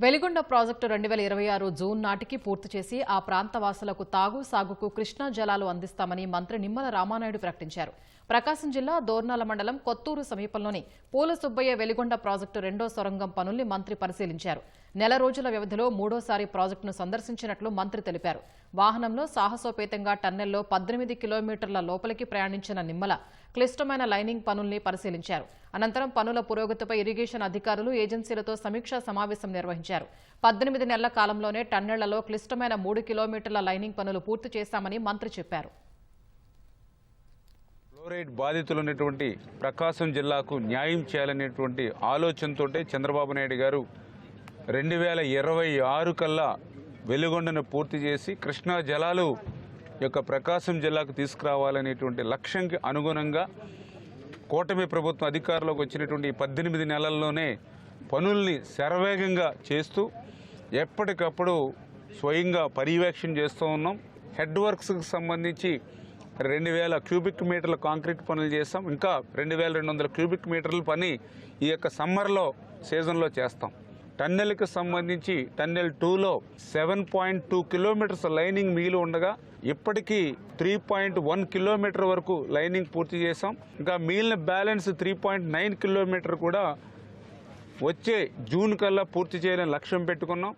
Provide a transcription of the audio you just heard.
Veligonda project 2026 June నాటికి పూర్తి చేసి ఆ ప్రాంత వాసులకు తాగు సాగుకు కృష్ణా జలాలు అందిస్తామని మంత్రి నిమ్మల రామానాయుడు ప్రకటించారు. ప్రకాశం జిల్లా దోర్నాల మండలం కొత్తూరు సమీపంలోని పూల సుబ్బయ్య వెలిగొండ ప్రాజెక్టు రెండో సొరంగం పనుల్ని మంత్రి పరిశీలించారు. నెల రోజుల వ్యవధిలో మూడోసారి ప్రాజెక్టును సందర్శించినట్లు మంత్రి తెలిపారు. వాహనంలో సాహసోపేతంగా టన్నెల్లో 18 కిలోమీటర్ల లోపలికి ప్రయాణించిన నిమ్మల క్లిష్టమైన లైనింగ్ పనుల్ని పరిశీలించారు. అనంతరం పనుల పురోగతిపై ఇరిగేషన్ అధికారులు ఏజెన్సీలతో సమీక్షా సమావేశం నిర్వహించారు. 18 నెలల కాలంలోనే టన్నెళ్లలో క్లిష్టమైన 3 కిలోమీటర్ల లైనింగ్ పనులు పూర్తి చేశామని మంత్రి చెప్పారు. ఫ్లోరైడ్ బాధితులున్నటువంటి ప్రకాశం జిల్లాకు న్యాయం చేయాలనేటువంటి ఆలోచనతో చంద్రబాబు నాయుడు గారు 2026 కల్లా వెలుగొండను పూర్తి చేసి కృష్ణా జలాలు యొక్క ప్రకాశం జిల్లాకు తీసుకురావాలనేటువంటి లక్ష్యంకి అనుగుణంగా కూటమి ప్రభుత్వం అధికారంలోకి వచ్చినటువంటి 18 నెలల్లోనే పనుల్ని శరవేగంగా చేస్తూ ఎప్పటికప్పుడు స్వయంగా పర్యవేక్షణ చేస్తూ ఉన్నాం. హెడ్ వర్క్స్కి సంబంధించి 2000 క్యూబిక్ మీటర్ల కాంక్రీట్ పనులు చేస్తాం. ఇంకా 2200 క్యూబిక్ మీటర్ల పని ఈ యొక్క సమ్మర్లో సీజన్లో చేస్తాం. టన్నెల్కి సంబంధించి టన్నెల్ 2లో 7.2 కిలోమీటర్స్ లైనింగ్ మిగిలి ఉండగా ఇప్పటికీ 3.1 కిలోమీటర్ వరకు లైనింగ్ పూర్తి చేసాం. ఇంకా మిగిలిన బ్యాలెన్స్ 3.9 కిలోమీటర్ కూడా వచ్చే జూన్ కల్లా పూర్తి చేయాలని లక్ష్యం పెట్టుకున్నాం.